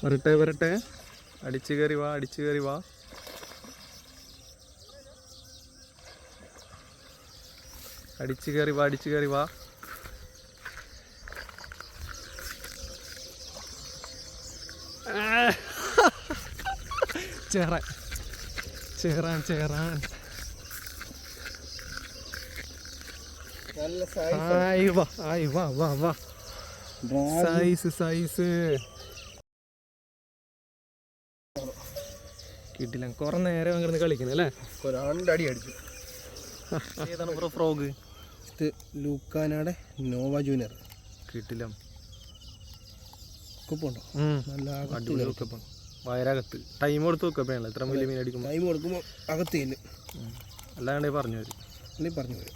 വരട്ടെ വരട്ടെ, അടിച്ചു കയറി വാ, അടിച്ചു കയറി വാ. അടിച്ചു കയറി വാ, അടിച്ചു കയറി വാ. ചേറാൻ ചേറാൻ ചേറാൻ. ആയി വാ, ആയി വാ, വാ വാ. സൈസ് സൈസ് കിട്ടില്ല. കുറെ നേരം അങ്ങനെ കളിക്കുന്നത് അല്ലേ? രണ്ടടി അടിച്ചു. ഏതാണ് ബ്രോ ഫ്രോഗ്? ഇത് ലൂക്കാനാടെ നോവ ജൂനിയർ. കിട്ടില്ല. ഉപ്പുണ്ടോ? നല്ല അടിപൊളി ഉക്കപ്പാണ്. വയറകത്ത് ടൈം കൊടുത്ത് വെക്കപ്പോ എത്ര വലിയ മീൻ അടിക്കുമ്പോൾ ടൈം കൊടുക്കുമ്പോൾ അകത്തേല് അല്ലാണ്ട് പറഞ്ഞു വരും. അല്ലെങ്കിൽ പറഞ്ഞു വരും.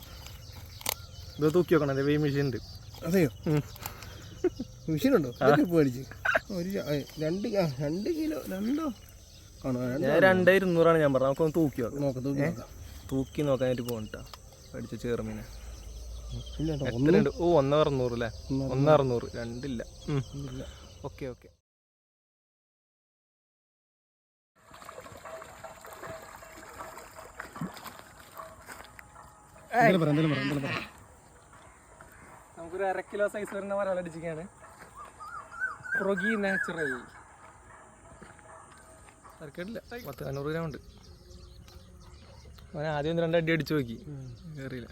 ഇത് തൂക്കി വെക്കണം, എൻ്റെ വെയ് മെഷീൻ ഉണ്ട്. അതെയോ? മെഷീനുണ്ടോ? മേടിച്ച് ഒരു 2 കിലോ 2 ആണോ? ഞാൻ 2200 ഞാൻ പറഞ്ഞത്. നമുക്കൊന്ന് തൂക്കി വെക്കാം. നോക്കാം തൂക്കി നോക്കാനായിട്ട് പോകണ്ട. അടിച്ച ചേർമീനെ ഇല്ല. എത്രയുണ്ട്? ഓ 1600 അല്ലേ? 1600 രണ്ടില്ല. Okay okay. നമുക്കൊരു 1/2 കിലോ സൈസ് വരുന്ന വരാലടിച്ചിക്കാണ്. ഫ്രോഗി നാച്ചുറൽ. തരക്കേടില്ല. 10-400 ഗ്രാം ഉണ്ട്. അവൻ ആദ്യം 2 അടി അടിച്ചു നോക്കി, കയറിയില്ല.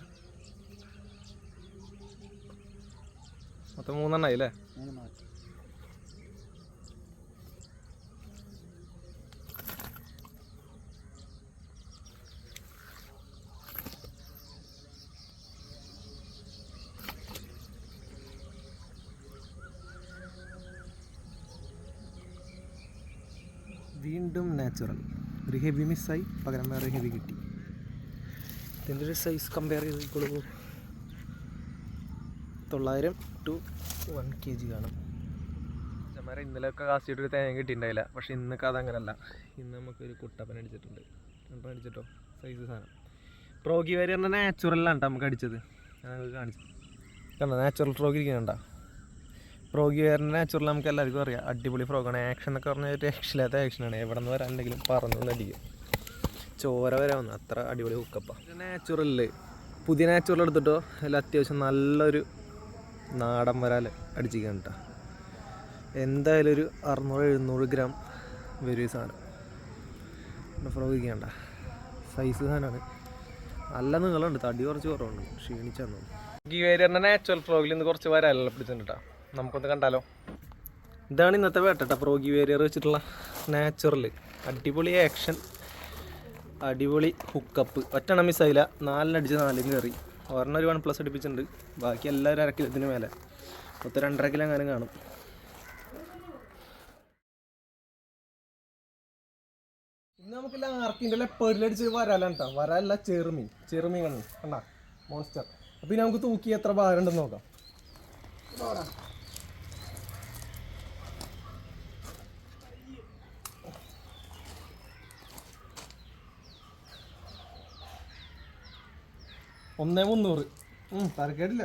മൊത്തം 3 എണ്ണമായി അല്ലേ? വീണ്ടും നാച്ചുറൽ. ഒരു ഹെവി മിസ്സായി, പകരം വേറെ ഹെവി കിട്ടി. ഇതിൻ്റെ ഒരു സൈസ് കമ്പയർ ചെയ്തോളൂ. 900 to 1 kg കാണും. ചമാര ഇന്നലെയൊക്കെ കാസ്റ്റിട്ടൊരു തേങ്ങ കിട്ടിയിട്ടുണ്ടായില്ല. പക്ഷെ ഇന്നൊക്കെ അതങ്ങനല്ല. ഇന്ന് നമുക്കൊരു കുട്ടപ്പൻ അടിച്ചിട്ടുണ്ട്. രണ്ടെണ്ണം അടിച്ചിട്ടോ, സൈസ് സാധനം. ഫ്രോഗി വരെ പറഞ്ഞാൽ നാച്ചുറലാണ് കേട്ടോ നമുക്ക് അടിച്ചത്. ഞങ്ങൾക്ക് കാണിച്ചു കണ്ടോ, നാച്ചുറൽ ഫ്രോഗ് ഇരിക്കുന്നുണ്ടോ? ഫ്രോഗി വരെ നാച്ചുറൽ നമുക്ക് എല്ലാവർക്കും അറിയാം. അടിപൊളി ഫ്രോഗാണ്. ആക്ഷൻ എന്നൊക്കെ പറഞ്ഞാൽ ഒരു രക്ഷയില്ലാത്ത ആക്ഷനാണ്. എവിടെ നിന്ന് വരാനുണ്ടെങ്കിലും പറന്നൊന്ന് അടിക്കും. ചോര വരെ വന്നു. അത്ര അടിപൊളി ഹുക്കപ്പാണ്. നാച്ചുറലിൽ പുതിയ നാച്ചുറൽ എടുത്തിട്ടോ അതിൽ അത്യാവശ്യം നല്ലൊരു നാടൻ വരാൽ അടിച്ചിരിക്കാൻ കേട്ടോ. എന്തായാലും ഒരു 600-700 ഗ്രാം വരും ഈ സാധനം. ഫ്രോഗ് ഇരിക്കണ്ട സൈസ് സാധനമാണ്. നല്ല നീളമുണ്ട്, തടി കുറച്ച് കുറവുണ്ട്. ക്ഷീണിച്ചു ഈ വേരി പറഞ്ഞ നാച്ചുറൽ ഫ്രോഗിൽ നിന്ന് കുറച്ച് വരാലല്ല പിടിച്ചിട്ടുണ്ട് കേട്ടോ. നമുക്കൊന്ന് കണ്ടാലോ. ഇതാണ് ഇന്നത്തെ വേട്ട. ഫ്രോഗി വേരിയർ വെച്ചിട്ടുള്ള നാച്ചുറൽ. അടിപൊളി ആക്ഷൻ, അടിപൊളി ഹുക്കപ്പ്. ഒറ്റെണ്ണം മിസ്സായില്ല. 4 അടിച്ച് 4 കയറി. ഒരെണ്ണം ഒരു 1+ അടിപ്പിച്ചിട്ടുണ്ട്. ബാക്കി എല്ലാവരും 1/2 കിലോത്തിന് മേലെ. മൊത്തം 2.5 കിലോ അങ്ങനെ കാണും. ഇന്ന് നമുക്ക് ലാർക്കിൻ്റെ ലെപ്പേർഡിലടിച്ച് വരാലാണ് കേട്ടോ. വരാല്ല, ചെറുമീൻ. ചെറുമീൻ കണ്ടു കണ്ടാ, മോൺസ്റ്റർ. അപ്പം ഇനി നമുക്ക് തൂക്കി എത്ര ഭാരം ഉണ്ടെന്ന് നോക്കാം. ഒന്നേ 300. തരക്കേടില്ല.